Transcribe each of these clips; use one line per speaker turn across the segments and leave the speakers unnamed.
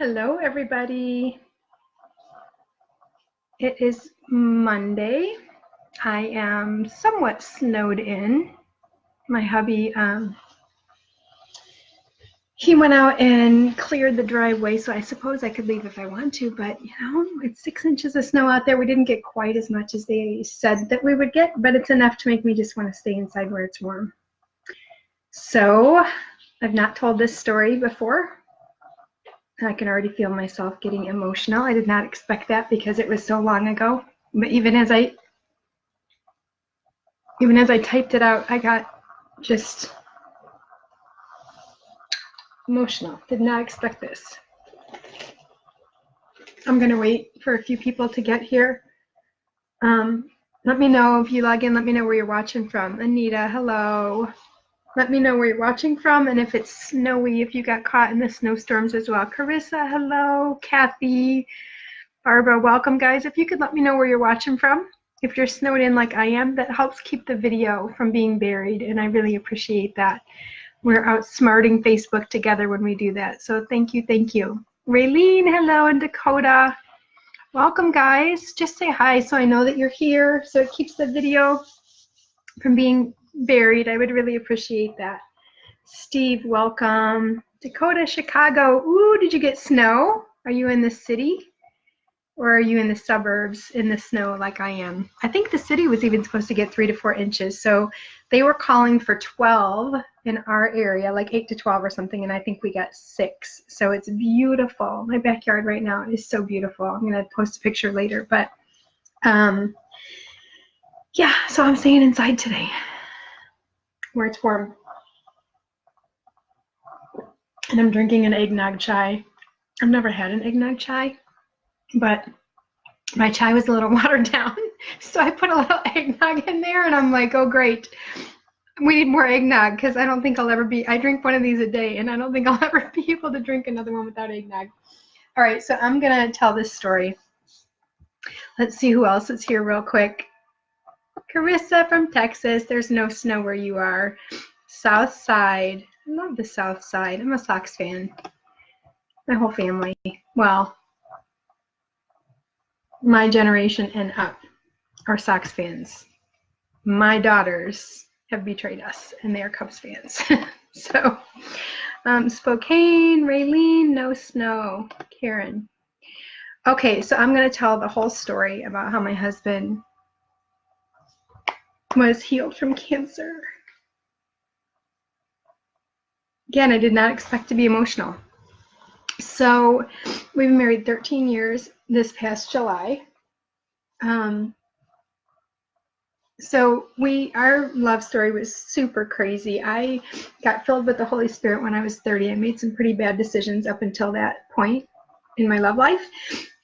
Hello, everybody. It is Monday. I am somewhat snowed in. My hubby, he went out and cleared the driveway, so I suppose I could leave if I want to, but it's 6 inches of snow out there. We didn't get quite as much as they said that we would get, but it's enough to make me just want to stay inside where it's warm. So I've not told this story before. I can already feel myself getting emotional. I did not expect that because it was so long ago. But even as I typed it out, I got just emotional. Did not expect this. I'm going to wait for a few people to get here. Let me know if you log in. Let me know where you're watching from. Anita, hello. Let me know where you're watching from, and if it's snowy, if you got caught in the snowstorms as well. Carissa, hello. Kathy, Barbara, welcome, guys. If you could let me know where you're watching from. If you're snowed in like I am, that helps keep the video from being buried, and I really appreciate that. We're outsmarting Facebook together when we do that, so thank you, thank you. Raylene, hello, and Dakota. Welcome, guys. Just say hi so I know that you're here, so it keeps the video from being buried. I would really appreciate that. Steve, welcome. Dakota, Chicago. Ooh, did you get snow? Are you in the city? Or are you in the suburbs in the snow like I am? I think the city was even supposed to get 3 to 4 inches. So they were calling for 12 in our area, like 8 to 12 or something. And I think we got 6. So it's beautiful. My backyard right now is so beautiful. I'm going to post a picture later. But yeah, so I'm staying inside today where it's warm. And I'm drinking an eggnog chai. I've never had an eggnog chai, but my chai was a little watered down. So I put a little eggnog in there and I'm like, oh, great. We need more eggnog because I don't think I'll ever be, I drink one of these a day and I don't think I'll ever be able to drink another one without eggnog. All right, so I'm going to tell this story. Let's see who else is here real quick. Carissa from Texas. There's no snow where you are. South Side. I love the South Side. I'm a Sox fan. My whole family. Well, my generation and up are Sox fans. My daughters have betrayed us, and they are Cubs fans. So, Spokane, Raylene, no snow. Karen. Okay, so I'm going to tell the whole story about how my husband was healed from cancer. Again, I did not expect to be emotional. So we've been married 13 years this past July. So our love story was super crazy. I got filled with the Holy Spirit when I was 30. I made some pretty bad decisions up until that point in my love life.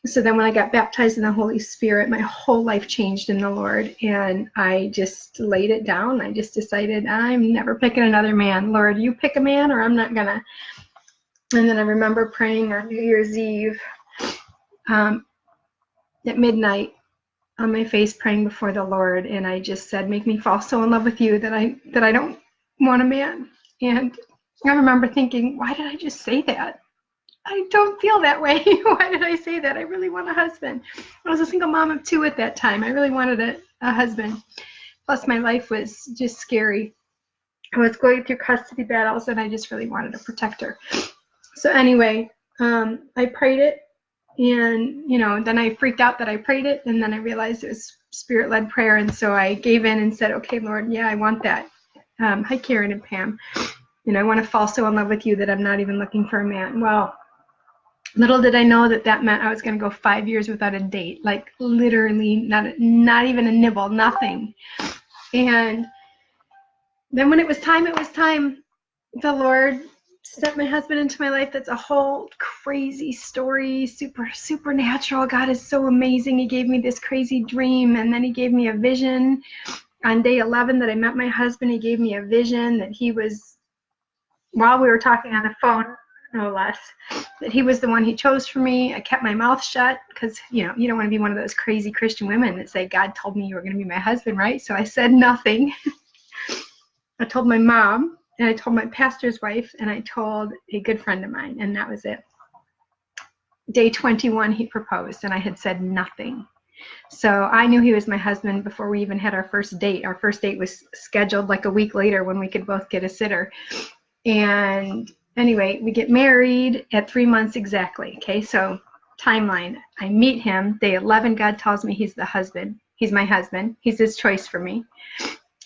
So then when I got baptized in the Holy Spirit, my whole life changed in the Lord, and I just laid it down. I just decided I'm never picking another man. Lord, you pick a man or I'm not gonna. And then I remember praying on New Year's Eve at midnight on my face, praying before the Lord, and I just said, make me fall so in love with you that I don't want a man. And I remember thinking, why did I just say that? I don't feel that way. Why did I say that? I really want a husband. I was a single mom of 2 at that time. I really wanted a husband. Plus, my life was just scary. I was going through custody battles, and I just really wanted a protector. So anyway, I prayed it, and then I freaked out that I prayed it, and then I realized it was Spirit-led prayer, and so I gave in and said, okay, Lord, yeah, I want that. Hi, Karen and Pam. I want to fall so in love with you that I'm not even looking for a man. Well, little did I know that meant I was going to go 5 years without a date, like literally not even a nibble, nothing. And then when it was time, the Lord sent my husband into my life. That's a whole crazy story, supernatural. God is so amazing. He gave me this crazy dream, and then he gave me a vision on day 11 that I met my husband. He gave me a vision that he was, while we were talking on the phone, no less, that he was the one he chose for me. I kept my mouth shut because, you don't want to be one of those crazy Christian women that say, God told me you were going to be my husband, right? So I said nothing. I told my mom, and I told my pastor's wife, and I told a good friend of mine, and that was it. Day 21, he proposed, and I had said nothing. So I knew he was my husband before we even had our first date. Our first date was scheduled like a week later when we could both get a sitter. And anyway, we get married at 3 months exactly. Okay, so timeline. I meet him. Day 11, God tells me he's the husband. He's my husband. He's his choice for me.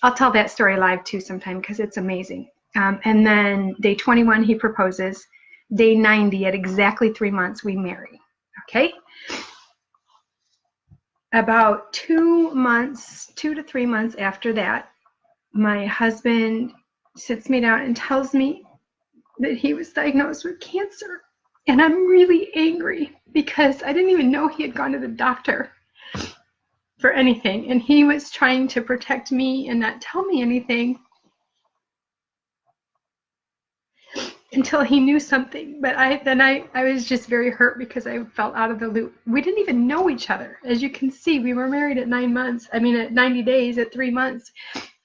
I'll tell that story live too sometime because it's amazing. And then day 21, he proposes. Day 90, at exactly 3 months, we marry. Okay? About 2 months, 2 to 3 months after that, my husband sits me down and tells me that he was diagnosed with cancer. And I'm really angry because I didn't even know he had gone to the doctor for anything. And he was trying to protect me and not tell me anything until he knew something. But I was just very hurt because I felt out of the loop. We didn't even know each other. As you can see, we were married at 9 months. I mean, at 90 days, at 3 months.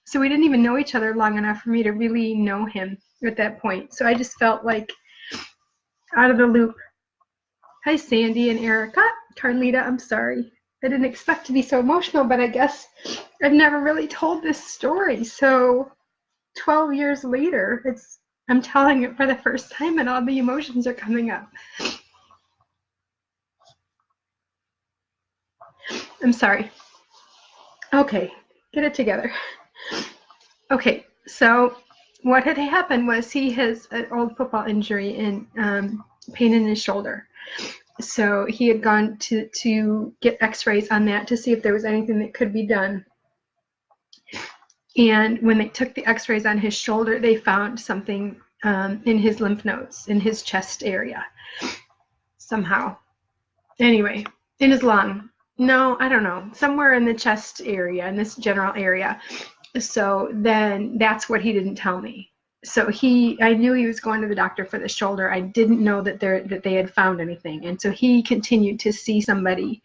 So we didn't even know each other long enough for me to really know him at that point. So I just felt like out of the loop. Hi, Sandy and Erica. Carlita, I'm sorry. I didn't expect to be so emotional, but I guess I've never really told this story. So 12 years later, I'm telling it for the first time and all the emotions are coming up. I'm sorry. Okay, get it together. Okay, so what had happened was he has an old football injury and pain in his shoulder. So he had gone to get x-rays on that to see if there was anything that could be done. And when they took the x-rays on his shoulder, they found something in his lymph nodes, in his chest area, somehow. Anyway, in his lung. No, I don't know. Somewhere in the chest area, in this general area. So then that's what he didn't tell me. So I knew he was going to the doctor for the shoulder. I didn't know that they had found anything. And so he continued to see somebody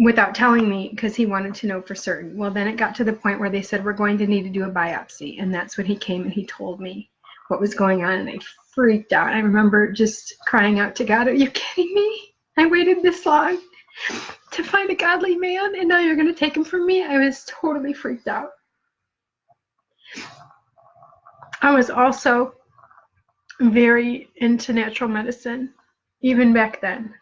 without telling me because he wanted to know for certain. Well, then it got to the point where they said, we're going to need to do a biopsy. And that's when he came and he told me what was going on. And I freaked out. I remember just crying out to God, are you kidding me? I waited this long to find a godly man and now you're going to take him from me? I was totally freaked out. I was also very into natural medicine, even back then.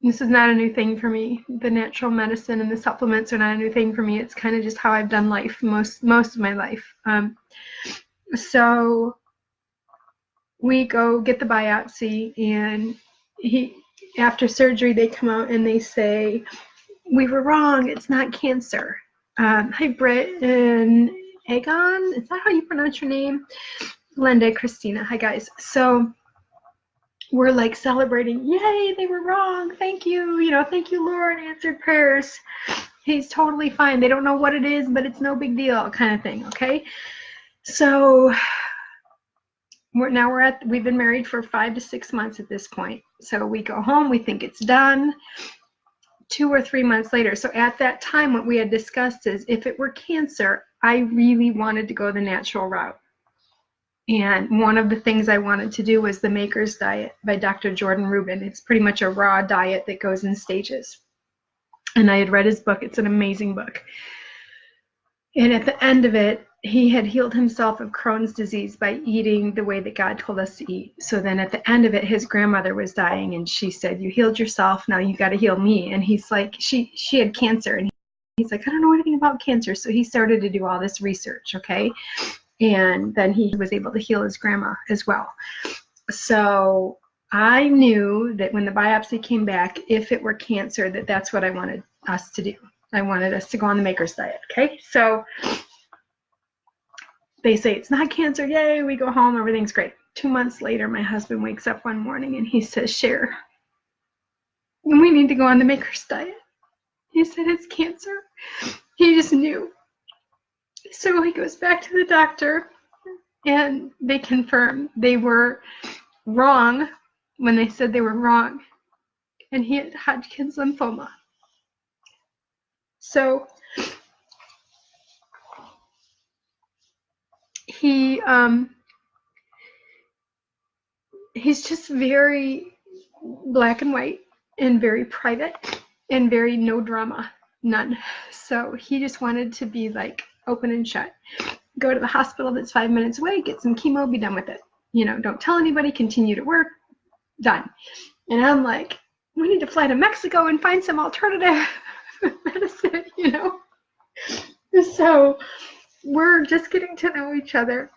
This is not a new thing for me. The natural medicine and the supplements are not a new thing for me. It's kind of just how I've done life most of my life. So we go get the biopsy, and after surgery, they come out and they say, we were wrong. It's not cancer. Hi, Britt and Aegon. Is that how you pronounce your name? Linda, Christina. Hi, guys. So we're like celebrating. Yay, they were wrong. Thank you. Thank you, Lord. Answered prayers. He's totally fine. They don't know what it is, but it's no big deal kind of thing. Okay. So we've been married for 5 to 6 months at this point. So we go home. We think it's done. 2 or 3 months later. So at that time, what we had discussed is if it were cancer, I really wanted to go the natural route. And one of the things I wanted to do was the Maker's Diet by Dr. Jordan Rubin. It's pretty much a raw diet that goes in stages. And I had read his book. It's an amazing book. And at the end of it, he had healed himself of Crohn's disease by eating the way that God told us to eat. So then at the end of it, his grandmother was dying, and she said, you healed yourself, now you got to heal me. And he's like, she had cancer. And he's like, I don't know anything about cancer. So he started to do all this research, okay? And then he was able to heal his grandma as well. So I knew that when the biopsy came back, if it were cancer, that's what I wanted us to do. I wanted us to go on the Maker's Diet, okay? So they say it's not cancer, yay, we go home, everything's great. 2 months later, my husband wakes up one morning and he says, Cher, we need to go on the Maker's Diet. He said, it's cancer. He just knew. So he goes back to the doctor and they confirm they were wrong when they said they were wrong. And he had Hodgkin's lymphoma. So he he's just very black and white and very private and very no drama, none. So he just wanted to be like open and shut. Go to the hospital that's 5 minutes away, get some chemo, be done with it. You know, don't tell anybody, continue to work, done. And I'm like, we need to fly to Mexico and find some alternative medicine, you know? So we're just getting to know each other,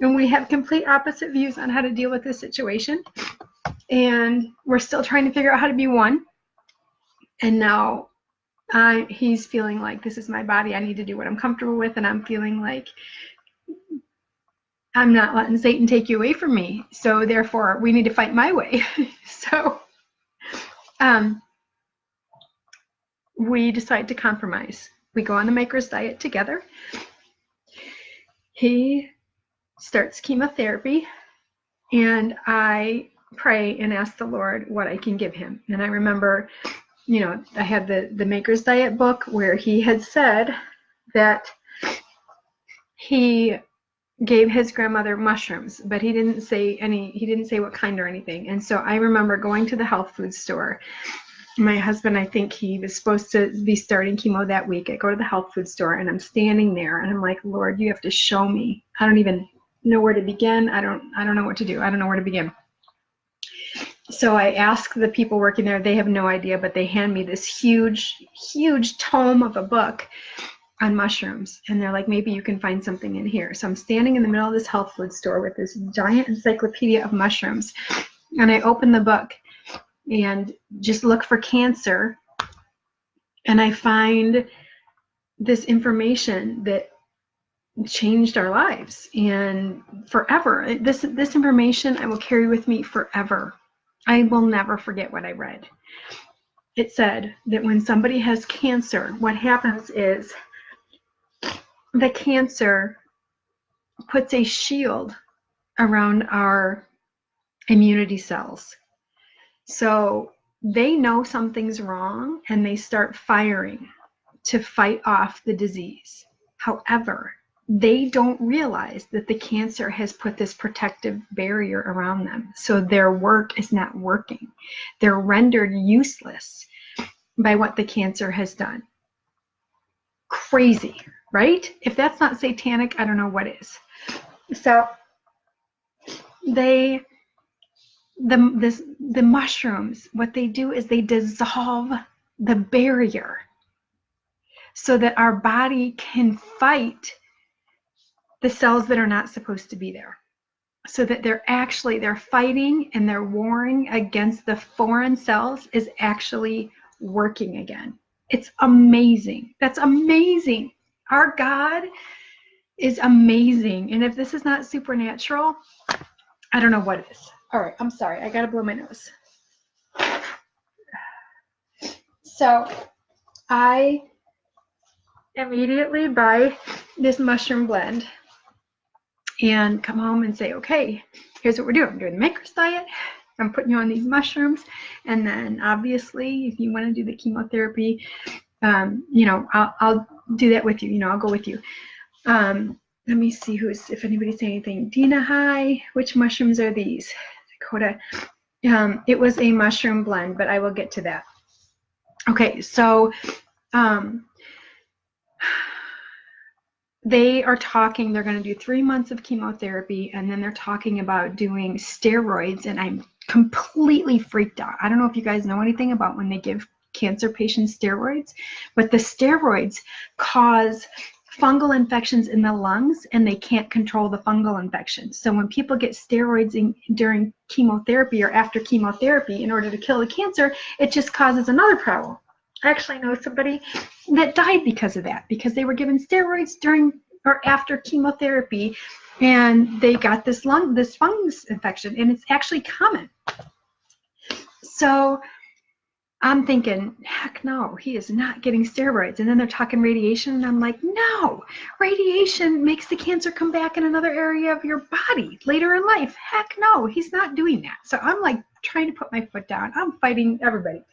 and we have complete opposite views on how to deal with this situation. And we're still trying to figure out how to be one. And now he's feeling like, this is my body, I need to do what I'm comfortable with. And I'm feeling like I'm not letting Satan take you away from me. So therefore, we need to fight my way. So we decide to compromise. We go on the maker's diet together. He starts chemotherapy, and I pray and ask the Lord what I can give him. And I remember, you know, I had the Maker's Diet book where he had said that he gave his grandmother mushrooms, but he didn't say what kind or anything. And so I remember going to the health food store. My husband, I think he was supposed to be starting chemo that week. I go to the health food store, and I'm standing there, and I'm like, Lord, you have to show me. I don't even know where to begin. I don't know what to do. I don't know where to begin. So I ask the people working there. They have no idea, but they hand me this huge, huge tome of a book on mushrooms. And they're like, maybe you can find something in here. So I'm standing in the middle of this health food store with this giant encyclopedia of mushrooms. And I open the book and just look for cancer. And I find this information that changed our lives and forever. This information I will carry with me forever. I will never forget what I read. It said that when somebody has cancer, what happens is the cancer puts a shield around our immunity cells. So they know something's wrong and they start firing to fight off the disease. However, they don't realize that the cancer has put this protective barrier around them. So their work is not working. They're rendered useless by what the cancer has done. Crazy, right? If that's not satanic, I don't know what is. So the mushrooms, what they do is they dissolve the barrier so that our body can fight the cells that are not supposed to be there. So that they're fighting and they're warring against the foreign cells is actually working again. It's amazing. That's amazing. Our God is amazing. And if this is not supernatural, I don't know what is. All right, I'm sorry. I gotta blow my nose. So I immediately buy this mushroom blend and come home and say, okay, here's what we're doing. I'm doing the Maker's Diet. I'm putting you on these mushrooms. And then obviously, if you want to do the chemotherapy, you know, I'll do that with you. You know, I'll go with you. Let me see if anybody's saying anything. Dina, hi. Which mushrooms are these? Dakota. It was a mushroom blend, but I will get to that. Okay, so they are talking, they're going to do 3 months of chemotherapy, and then they're talking about doing steroids, and I'm completely freaked out. I don't know if you guys know anything about when they give cancer patients steroids, but the steroids cause fungal infections in the lungs, and they can't control the fungal infections. So when people get steroids during chemotherapy or after chemotherapy in order to kill the cancer, it just causes another problem. I actually know somebody that died because of that, because they were given steroids during or after chemotherapy, and they got this fungus infection, and it's actually common. So I'm thinking, heck no, he is not getting steroids. And then they're talking radiation, and I'm like, no, radiation makes the cancer come back in another area of your body later in life. Heck no, he's not doing that. So I'm like trying to put my foot down. I'm fighting everybody.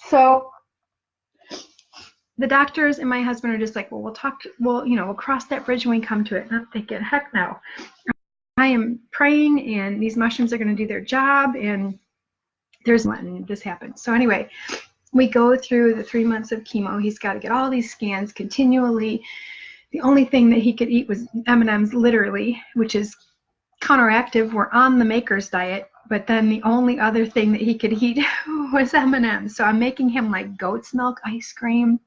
So the doctors and my husband are just like, well, we'll cross that bridge when we come to it. And I'm thinking, heck no. I am praying, and these mushrooms are going to do their job, and this happened. So anyway, we go through the 3 months of chemo. He's got to get all these scans continually. The only thing that he could eat was M&Ms, literally, which is counteractive. We're on the maker's diet, but then the only other thing that he could eat was M&Ms. So I'm making him like goat's milk ice cream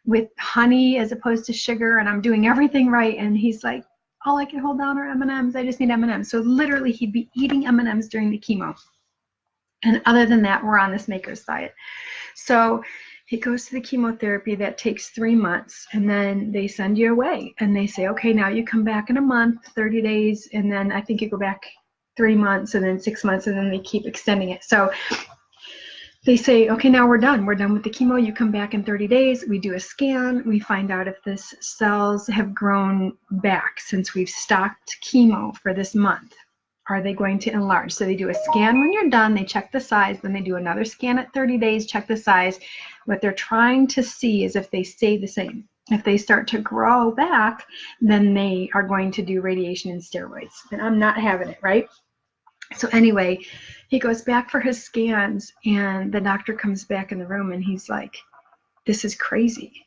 with honey as opposed to sugar, and I'm doing everything right. And he's like, all I can hold down are M&Ms. I just need M&Ms. So literally he'd be eating M&Ms during the chemo. And other than that, we're on this maker's diet. So he goes to the chemotherapy. That takes 3 months, and then they send you away, and they say, okay, now you come back in a month, 30 days, and then I think you go back 3 months, and then 6 months, and then they keep extending it. So they say, okay, now we're done with the chemo. You come back in 30 days. We do a scan. We find out if this cells have grown back since we've stopped chemo for this month. Are they going to enlarge? So they do a scan when you're done. They check the size. Then they do another scan at 30 days, check the size. What they're trying to see is if they stay the same. If they start to grow back, then they are going to do radiation and steroids. And I'm not having it, right? So anyway, he goes back for his scans, and the doctor comes back in the room, and he's like, this is crazy.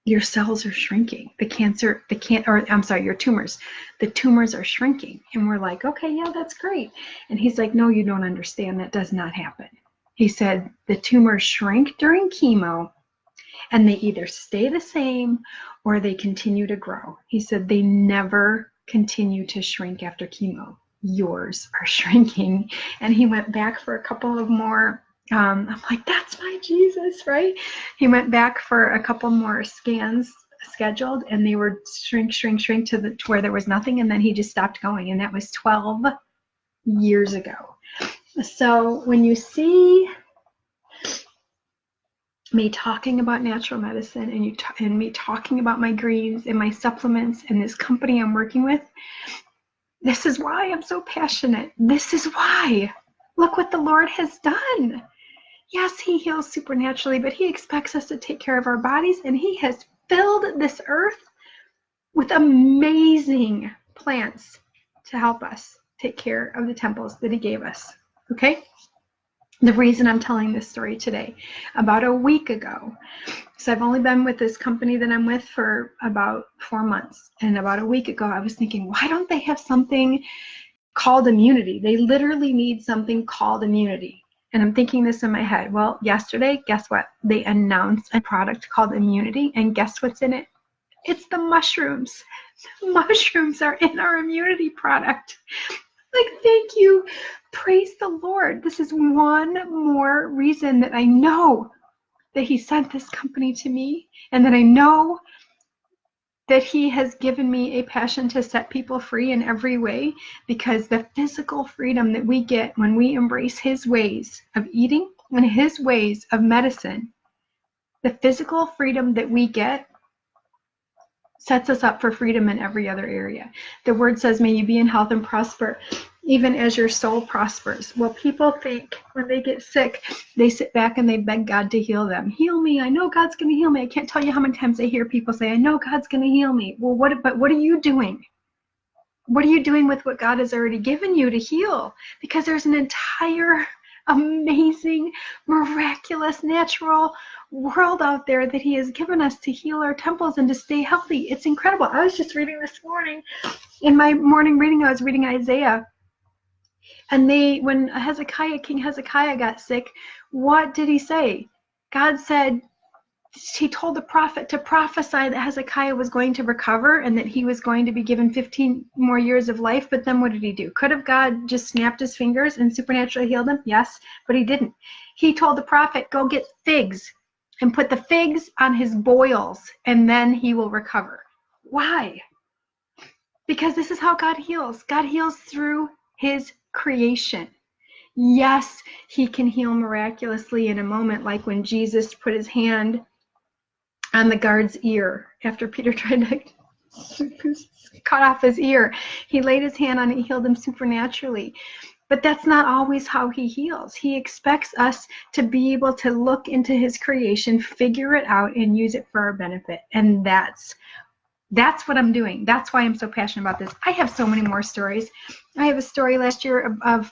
Your cells are shrinking. Your tumors. The tumors are shrinking. And we're like, okay, yeah, that's great. And he's like, no, you don't understand. That does not happen. He said the tumors shrink during chemo, and they either stay the same or they continue to grow. He said they never continue to shrink after chemo. Yours are shrinking. And he went back for a couple of more. I'm like, that's my Jesus, right? He went back for a couple more scans scheduled, and they were shrink to where there was nothing, and then he just stopped going, and that was 12 years ago. So when you see me talking about natural medicine, and me talking about my greens and my supplements and this company I'm working with, this is why I'm so passionate. This is why. Look what the Lord has done. Yes, he heals supernaturally, but he expects us to take care of our bodies, and he has filled this earth with amazing plants to help us take care of the temples that he gave us. Okay? The reason I'm telling this story today, about a week ago, so I've only been with this company that I'm with for about 4 months, and about a week ago I was thinking, why don't they have something called immunity? They literally need something called immunity. And I'm thinking this in my head. Well, yesterday, guess what? They announced a product called Immunity, and guess what's in it? It's the mushrooms. The mushrooms are in our immunity product. Like, thank you. Praise the Lord. This is one more reason that I know that he sent this company to me, and that I know that he has given me a passion to set people free in every way, because the physical freedom that we get when we embrace his ways of eating and his ways of medicine, the physical freedom that we get sets us up for freedom in every other area. The word says, may you be in health and prosper, even as your soul prospers. Well, people think when they get sick, they sit back and they beg God to heal them. Heal me. I know God's going to heal me. I can't tell you how many times I hear people say, I know God's going to heal me. Well, but what are you doing? What are you doing with what God has already given you to heal? Because there's an entire amazing, miraculous, natural world out there that he has given us to heal our temples and to stay healthy. It's incredible. I was just reading this morning. In my morning reading, I was reading Isaiah. And when King Hezekiah got sick, what did he say? God said, he told the prophet to prophesy that Hezekiah was going to recover and that he was going to be given 15 more years of life. But then what did he do? Could have God just snapped his fingers and supernaturally healed him? Yes, but he didn't. He told the prophet, go get figs and put the figs on his boils, and then he will recover. Why? Because this is how God heals. God heals through his creation. Yes, he can heal miraculously in a moment, like when Jesus put his hand on the guard's ear after Peter tried to cut off his ear. He laid his hand on it, healed him supernaturally. But that's not always how he heals. He expects us to be able to look into his creation, figure it out, and use it for our benefit. And that's That's what I'm doing. That's why I'm so passionate about this. I have so many more stories. I have a story last year of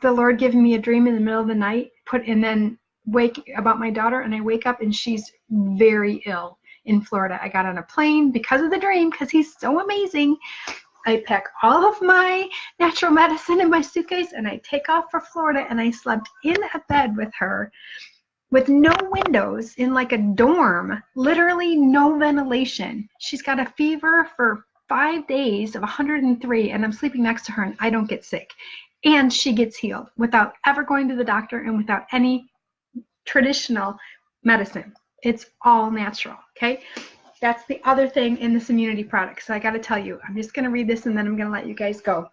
the Lord giving me a dream in the middle of the night, and then wake about my daughter, and I wake up and she's very ill in Florida. I got on a plane because of the dream, because he's so amazing. I pack all of my natural medicine in my suitcase and I take off for Florida, and I slept in a bed with her with no windows in like a dorm, literally no ventilation. She's got a fever for 5 days of 103, and I'm sleeping next to her, and I don't get sick. And she gets healed without ever going to the doctor and without any traditional medicine. It's all natural, okay? That's the other thing in this immunity product. So I got to tell you, I'm just going to read this and then I'm going to let you guys go.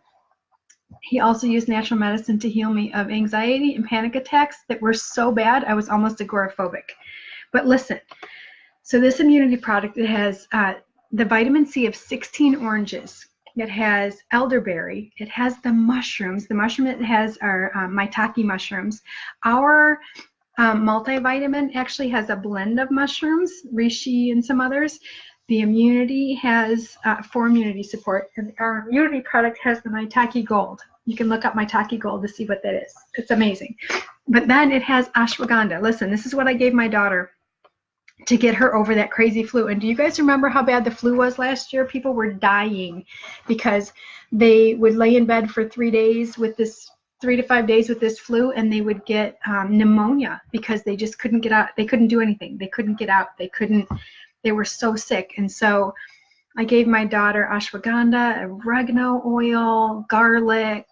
He also used natural medicine to heal me of anxiety and panic attacks that were so bad I was almost agoraphobic. But listen, so this immunity product, it has the vitamin C of 16 oranges. It has elderberry. It has the mushrooms. The mushroom it has are maitake mushrooms. Our multivitamin actually has a blend of mushrooms, reishi and some others. The immunity has for immunity support, and our immunity product has the maitake gold. You can look up maitake gold to see what that is. It's amazing. But then it has ashwagandha. Listen, this is what I gave my daughter to get her over that crazy flu. And do you guys remember how bad the flu was last year? People were dying because they would lay in bed for 3 days with this 3 to 5 days with this flu, and they would get pneumonia because they just couldn't get out. They couldn't do anything. They couldn't get out. They were so sick. And so I gave my daughter ashwagandha, oregano oil, garlic,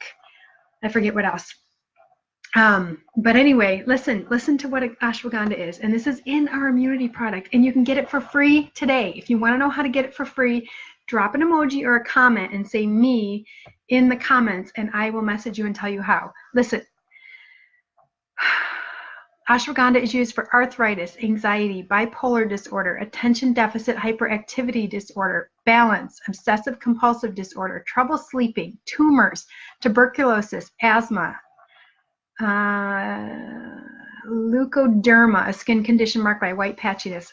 I forget what else. But anyway, listen to what ashwagandha is. And this is in our immunity product, and you can get it for free today. If you want to know how to get it for free, drop an emoji or a comment and say me in the comments, and I will message you and tell you how. Listen, ashwagandha is used for arthritis, anxiety, bipolar disorder, attention deficit hyperactivity disorder, balance, obsessive compulsive disorder, trouble sleeping, tumors, tuberculosis, asthma, leukoderma, a skin condition marked by white patchiness,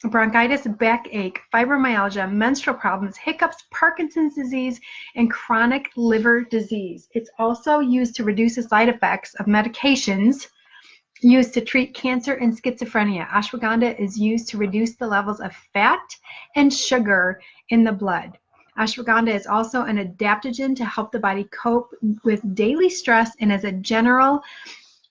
bronchitis, backache, fibromyalgia, menstrual problems, hiccups, Parkinson's disease, and chronic liver disease. It's also used to reduce the side effects of medications used to treat cancer and schizophrenia. Ashwagandha is used to reduce the levels of fat and sugar in the blood. Ashwagandha is also an adaptogen to help the body cope with daily stress and as a general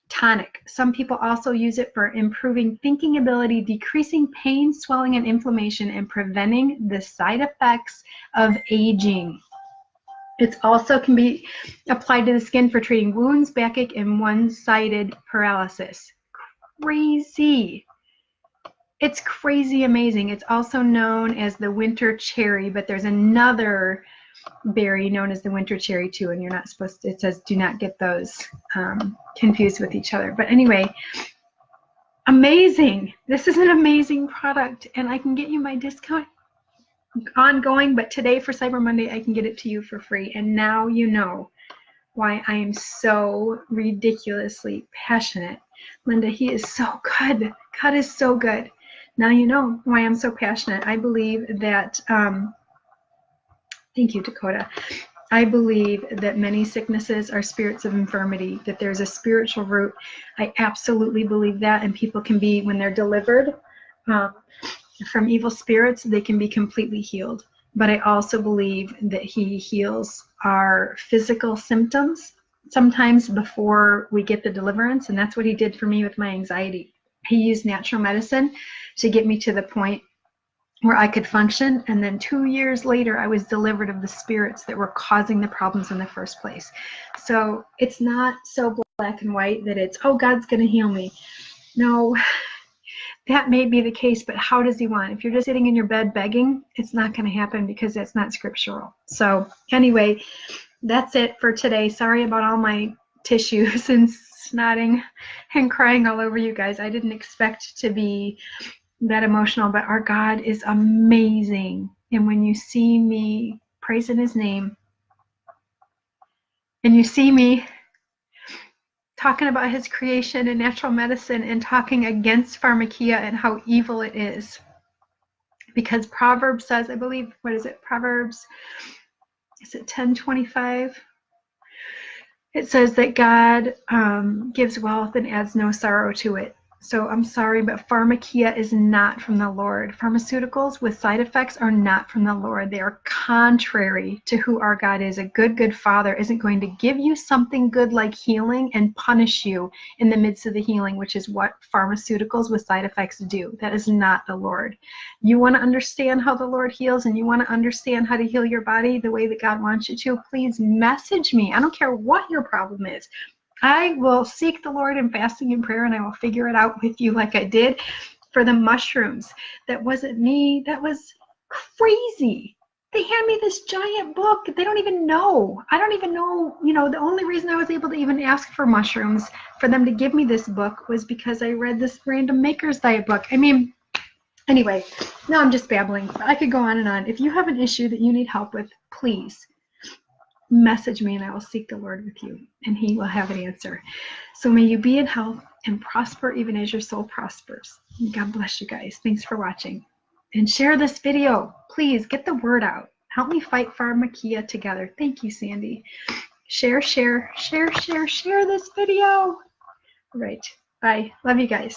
tonic. Some people also use it for improving thinking ability, decreasing pain, swelling, and inflammation, and preventing the side effects of aging. It also can be applied to the skin for treating wounds, backache, and one-sided paralysis. Crazy. It's crazy amazing. It's also known as the winter cherry, but there's another berry known as the winter cherry too, and you're not supposed to, it says do not get those confused with each other. But anyway, amazing. This is an amazing product, and I can get you my discount ongoing, but today for Cyber Monday I can get it to you for free. And now you know why I am so ridiculously passionate. Linda, he is so good. God is so good. Now you know why I'm so passionate. I believe that, thank you, Dakota. I believe that many sicknesses are spirits of infirmity, that there's a spiritual root. I absolutely believe that, and people can be, when they're delivered from evil spirits, they can be completely healed. But I also believe that he heals our physical symptoms sometimes before we get the deliverance, and that's what he did for me with my anxiety. He used natural medicine to get me to the point where I could function, and then 2 years later I was delivered of the spirits that were causing the problems in the first place. So it's not so black and white that it's, oh, God's going to heal me. No, that may be the case, but how does he want? If you're just sitting in your bed begging, it's not going to happen, because that's not scriptural. So anyway, that's it for today. Sorry about all my tissues and snotting and crying all over you guys. I didn't expect to be that emotional, but our God is amazing. And when you see me praising his name, and you see me talking about his creation and natural medicine and talking against pharmakia and how evil it is, because Proverbs says, I believe, what is it? Proverbs, is it 10:25? It says that God gives wealth and adds no sorrow to it. So I'm sorry, but pharmakia is not from the Lord. Pharmaceuticals with side effects are not from the Lord. They are contrary to who our God is. A good Father isn't going to give you something good like healing and punish you in the midst of the healing, which is what pharmaceuticals with side effects do. That is not the Lord. You want to understand how the Lord heals and you want to understand how to heal your body the way that God wants you to, please message me. I don't care what your problem is. I will seek the Lord in fasting and prayer, and I will figure it out with you like I did for the mushrooms. That wasn't me. That was crazy. They hand me this giant book. They don't even know. I don't even know. You know, the only reason I was able to even ask for mushrooms, for them to give me this book, was because I read this random Maker's Diet book. I mean, anyway, now I'm just babbling. I could go on and on. If you have an issue that you need help with, please message me and I will seek the Lord with you and he will have an answer. So may you be in health and prosper even as your soul prospers. God bless you guys. Thanks for watching. And share this video. Please get the word out. Help me fight pharmakia together. Thank you, Sandy. Share this video. All right. Bye. Love you guys.